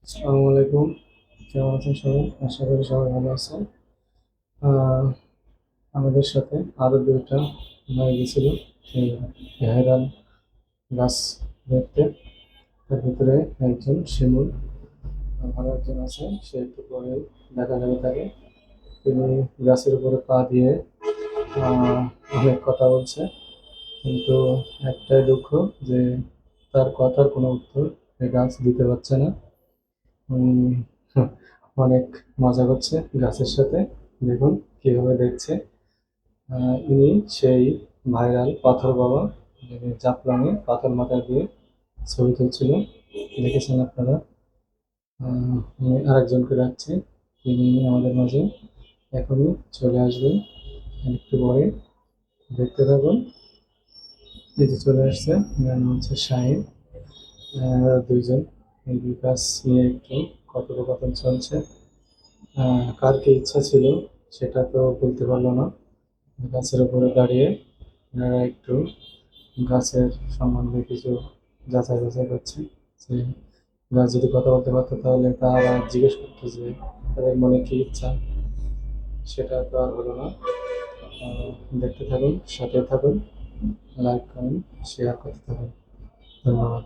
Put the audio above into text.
আসসালামু আলাইকুম। কেমন আছেন সবাই? আশা করি সবাই ভালো আছেন। আহ, আমাদের সাথে আরো দুইটা ভাই গেছিল সেই ভাইরাল গাছ দেখতে। তার ভিতরে একজন শিমুল, ভালো একজন আছে, সে একটু পরে দেখা যাবে তাকে। তিনি গাছের উপরে পা দিয়ে আহ, অনেক কথা বলছে, কিন্তু একটাই দুঃখ যে তার কথার কোনো উত্তর এই গাছ দিতে পারছে না। উম, অনেক মজা করছে গাছের সাথে। দেখুন কিভাবে দেখছে। ইনি সেই ভাইরাল পাথর বাবা, যিনি জাফলংয়ে পাথর মাথায় দিয়ে ছবি তুলছিল, দেখেছেন আপনারা। আমি আরেকজনকে রাখছি, তিনি আমাদের মাঝে এখনই চলে আসবেন একটু পরে। দেখতে থাকুন। এই যে চলে আসছে, এর নাম হচ্ছে শাহিন। দুইজন এই বিকাশ নিয়ে একটু কথোপকথন চলছে। কার কি ইচ্ছা ছিল সেটা তো বলতে পারলো না। গাছের উপরে দাঁড়িয়ে ওনারা একটু গাছের সম্বন্ধে কিছু যাচাই বাছাই করছে, যে গাছ যদি কথা বলতে পারতো তাহলে তারা জিজ্ঞেস করতো যে তাদের মনে কি ইচ্ছা। সেটা তো আর হলো না। আহ, দেখতে থাকুন, সাথে থাকুন, লাইক কমেন্ট শেয়ার করতে থাকুন। ধন্যবাদ।